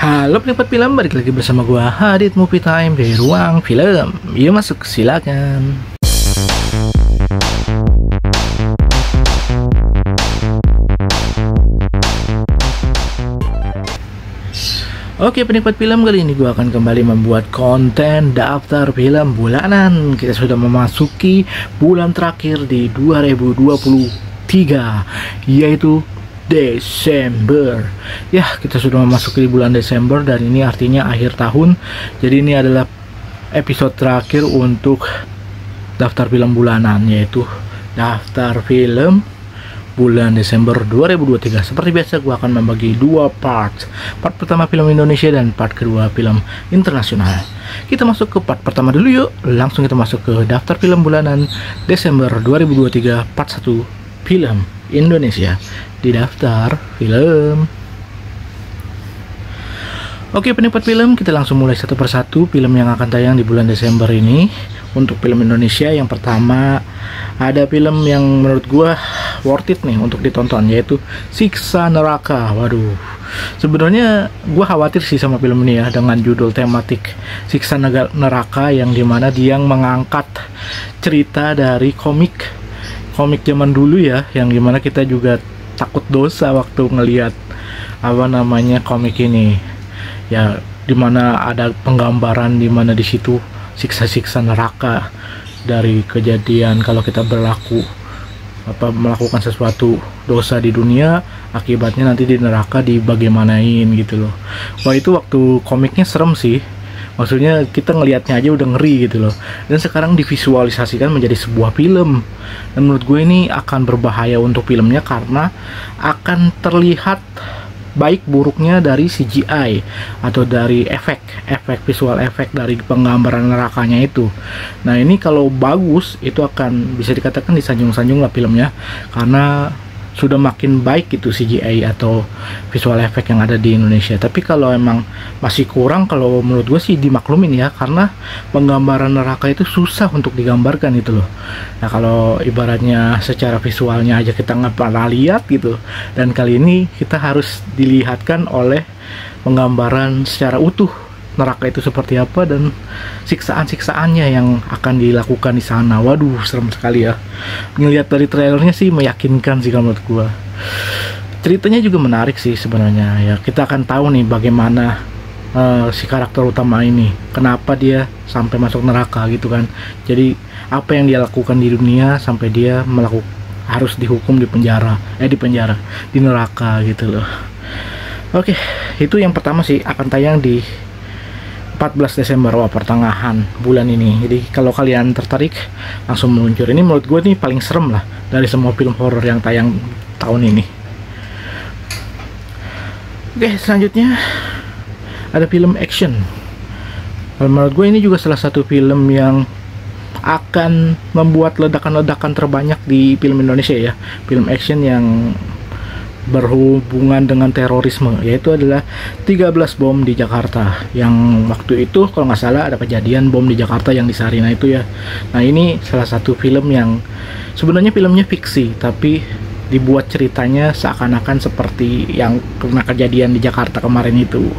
Halo penikmat film, balik lagi bersama gua Hadid Movie Time di Ruang Film. Yuk masuk, silakan. Oke penikmat film, kali ini gua akan kembali membuat konten daftar film bulanan. Kita sudah memasuki bulan terakhir di 2023, yaitu Desember. Ya, kita sudah memasuki bulan Desember dan ini artinya akhir tahun. Jadi ini adalah episode terakhir untuk daftar film bulanan, yaitu daftar film bulan Desember 2023. Seperti biasa gue akan membagi dua part. Part pertama film Indonesia dan part kedua film internasional. Kita masuk ke part pertama dulu yuk. Langsung kita masuk ke daftar film bulanan Desember 2023 part 1 film Indonesia di daftar film. Oke penikmat film, kita langsung mulai satu persatu film yang akan tayang di bulan Desember ini. Untuk film Indonesia, yang pertama ada film yang menurut gua worth it nih untuk ditonton, yaitu Siksa Neraka. Waduh, sebenarnya gua khawatir sih sama film ini ya, dengan judul tematik Siksa Neraka, yang dimana dia mengangkat cerita dari komik zaman dulu ya, yang dimana kita juga takut dosa waktu ngelihat komik ini ya, dimana ada penggambaran dimana di situ siksa-siksa neraka dari kejadian kalau kita melakukan sesuatu dosa di dunia, akibatnya nanti di neraka dibagaimanain gitu loh. Wah, itu waktu komiknya serem sih, maksudnya kita ngelihatnya aja udah ngeri gitu loh, dan sekarang divisualisasikan menjadi sebuah film. Dan menurut gue ini akan berbahaya untuk filmnya karena akan terlihat baik buruknya dari CGI atau dari visual efek dari penggambaran nerakanya itu. Nah ini kalau bagus itu akan bisa dikatakan disanjung-sanjung lah filmnya, karena sudah makin baik itu CGI atau visual efek yang ada di Indonesia. Tapi kalau emang masih kurang, kalau menurut gue sih dimaklumin ya, karena penggambaran neraka itu susah untuk digambarkan gitu loh. Nah kalau ibaratnya secara visualnya aja kita nggak pernah lihat gitu, dan kali ini kita harus dilihatkan oleh penggambaran secara utuh neraka itu seperti apa dan siksaan-siksaannya yang akan dilakukan di sana. Waduh, serem sekali ya. Ngelihat dari trailernya sih meyakinkan sih kalau menurut gua. Ceritanya juga menarik sih sebenarnya ya. Kita akan tahu nih bagaimana si karakter utama ini, kenapa dia sampai masuk neraka gitu kan. Jadi apa yang dia lakukan di dunia sampai dia harus dihukum di penjara di neraka gitu loh. Oke, itu yang pertama sih, akan tayang di 14 Desember, pertengahan bulan ini. Jadi kalau kalian tertarik langsung meluncur. Ini menurut gue nih paling serem lah dari semua film horor yang tayang tahun ini. Oke, selanjutnya ada film action. Menurut gue ini juga salah satu film yang akan membuat ledakan-ledakan terbanyak di film Indonesia ya. Film action yang berhubungan dengan terorisme, yaitu adalah 13 bom di Jakarta, yang waktu itu kalau nggak salah ada kejadian bom di Jakarta yang di Sarina itu ya. Nah ini salah satu film yang sebenarnya filmnya fiksi, tapi dibuat ceritanya seakan-akan seperti yang kena kejadian di Jakarta kemarin itu.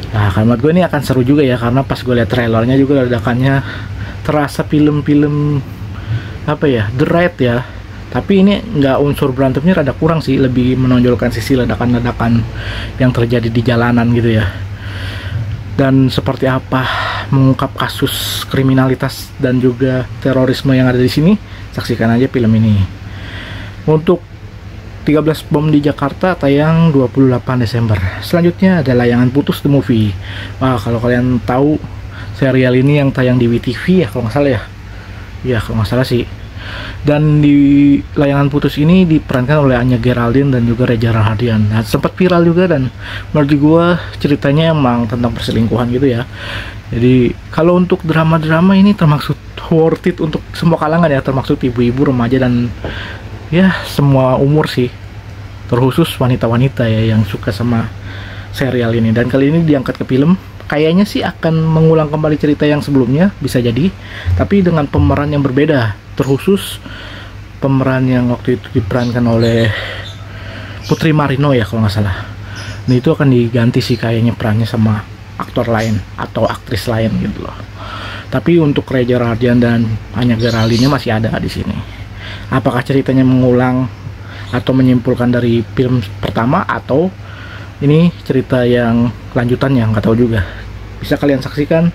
Nah menurut gue ini akan seru juga ya, karena pas gue lihat trailernya juga ledakannya terasa film-film The Raid ya. Tapi ini nggak, unsur berantemnya rada kurang sih, lebih menonjolkan sisi ledakan-ledakan yang terjadi di jalanan gitu ya. Dan seperti apa mengungkap kasus kriminalitas dan juga terorisme yang ada di sini, saksikan aja film ini. Untuk 13 bom di Jakarta tayang 28 Desember. Selanjutnya ada Layangan Putus The Movie. Wah, kalau kalian tahu serial ini yang tayang di WTV ya kalau nggak salah ya. Ya kalau nggak salah sih. Dan di Layangan Putus ini diperankan oleh Anya Geraldine dan juga Reza Rahardian. Nah, sempat viral juga, dan menurut gue ceritanya emang tentang perselingkuhan gitu ya. Jadi kalau untuk drama-drama ini termasuk worth it untuk semua kalangan ya, termasuk ibu-ibu, remaja, dan ya semua umur sih, terkhusus wanita-wanita ya yang suka sama serial ini. Dan kali ini diangkat ke film, kayaknya sih akan mengulang kembali cerita yang sebelumnya, bisa jadi, tapi dengan pemeran yang berbeda, terkhusus pemeran yang waktu itu diperankan oleh Putri Marino ya kalau nggak salah. Nah itu akan diganti sih kayaknya perannya sama aktor lain atau aktris lain gitu loh. Tapi untuk Reza Radian dan Anya Geraldine masih ada di sini. Apakah ceritanya mengulang atau menyimpulkan dari film pertama, atau ini cerita yang lanjutannya, nggak tahu juga. Bisa kalian saksikan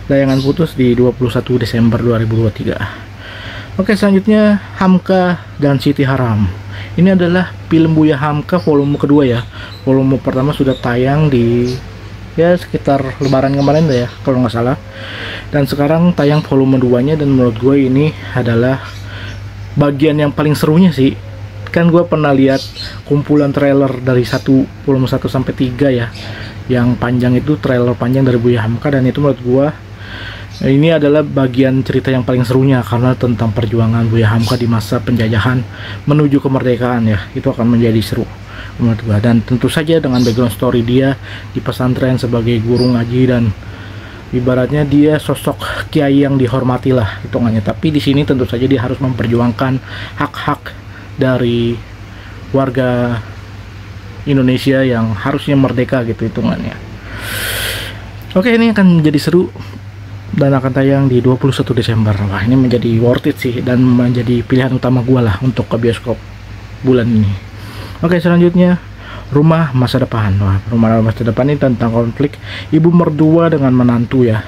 Layangan Putus di 21 Desember 2023. Oke, selanjutnya Hamka dan Siti Haram. Ini adalah film Buya Hamka volume kedua ya. Volume pertama sudah tayang di ya sekitar lebaran kemarin ya kalau nggak salah, dan sekarang tayang volume 2 nya, dan menurut gue ini adalah bagian yang paling serunya sih. Kan gue pernah lihat kumpulan trailer dari volume 1 sampai 3 ya, yang panjang itu trailer panjang dari Buya Hamka, dan itu menurut gue ini adalah bagian cerita yang paling serunya karena tentang perjuangan Buya Hamka di masa penjajahan menuju kemerdekaan ya. Itu akan menjadi seru menurut gua, dan tentu saja dengan background story dia di pesantren sebagai guru ngaji, dan ibaratnya dia sosok kiai yang dihormati lah hitungannya. Tapi di sini tentu saja dia harus memperjuangkan hak-hak dari warga Indonesia yang harusnya merdeka gitu hitungannya. Oke, ini akan menjadi seru dan akan tayang di 21 Desember. Wah, ini menjadi worth it sih, dan menjadi pilihan utama gua lah untuk ke bioskop bulan ini. Oke, selanjutnya Rumah Masa Depan. Wah, Rumah Masa Depan ini tentang konflik ibu mertua dengan menantu ya,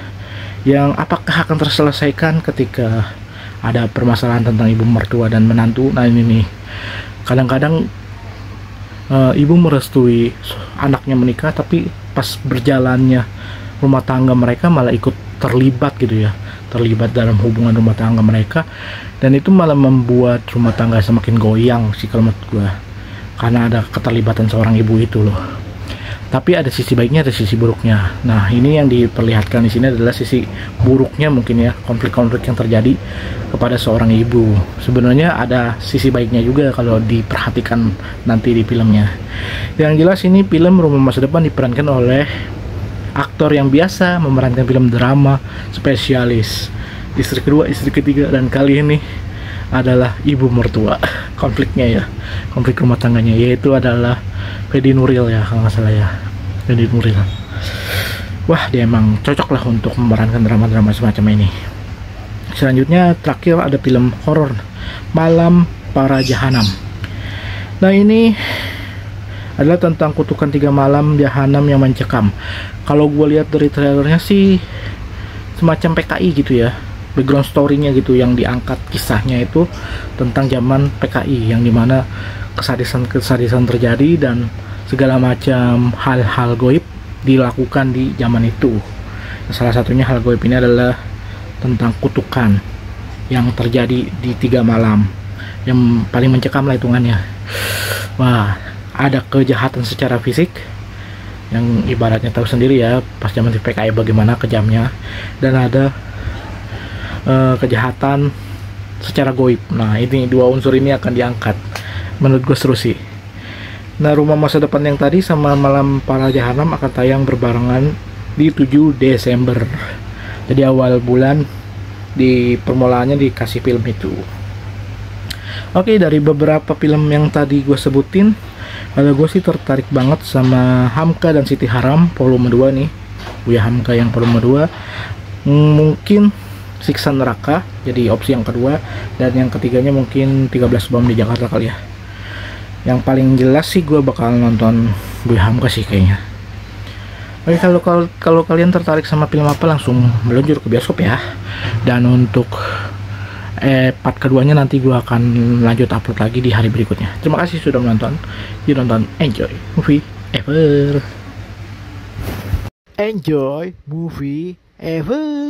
yang apakah akan terselesaikan ketika ada permasalahan tentang ibu mertua dan menantu. Nah ini nih, kadang-kadang ibu merestui anaknya menikah, tapi pas berjalannya rumah tangga mereka malah ikut terlibat gitu ya, terlibat dalam hubungan rumah tangga mereka, dan itu malah membuat rumah tangga semakin goyang sih kalau menurut gue, karena ada keterlibatan seorang ibu itu loh. Tapi ada sisi baiknya, ada sisi buruknya. Nah ini yang diperlihatkan di sini adalah sisi buruknya mungkin ya, konflik-konflik yang terjadi kepada seorang ibu. Sebenarnya ada sisi baiknya juga kalau diperhatikan nanti di filmnya. Yang jelas ini film Rumah Masa Depan diperankan oleh aktor yang biasa memerankan film drama spesialis, istri kedua, istri ketiga, dan kali ini adalah ibu mertua. Konfliknya ya, konflik rumah tangganya, yaitu adalah Fedi Nuril ya kalau nggak salah ya, Fedi Nuril. Wah, dia emang cocok lah untuk memerankan drama-drama semacam ini. Selanjutnya terakhir ada film horor Malam Para Jahanam. Nah ini adalah tentang kutukan 3 malam jahanam yang mencekam. Kalau gue lihat dari trailernya sih semacam PKI gitu ya, background story-nya gitu, yang diangkat kisahnya itu tentang zaman PKI, yang dimana kesadisan terjadi dan segala macam hal-hal goib dilakukan di zaman itu. Salah satunya hal goib ini adalah tentang kutukan yang terjadi di 3 malam yang paling mencekam lah hitungannya. Wah, ada kejahatan secara fisik yang ibaratnya tahu sendiri ya pas zaman PKI bagaimana kejamnya, dan ada kejahatan secara goib. Nah ini 2 unsur ini akan diangkat, menurut gue seru sih. Nah Rumah Masa Depan yang tadi sama Malam Para Jahanam akan tayang berbarengan di 7 Desember, jadi awal bulan di permulaannya dikasih film itu. Oke, dari beberapa film yang tadi gue sebutin, kalau gue sih tertarik banget sama Hamka dan Siti Haram volume 2 nih, Buya Hamka yang volume 2. Mungkin Siksa Neraka jadi opsi yang kedua, dan yang ketiganya mungkin 13 Bom di Jakarta kali ya. Yang paling jelas sih gue bakal nonton Buya Hamka sih kayaknya. Oke, kalau kalian tertarik sama film apa, langsung meluncur ke bioskop ya. Dan untuk part keduanya nanti gue akan lanjut upload lagi di hari berikutnya. Terima kasih sudah menonton. You nonton Enjoy Movie Ever. Enjoy Movie Ever.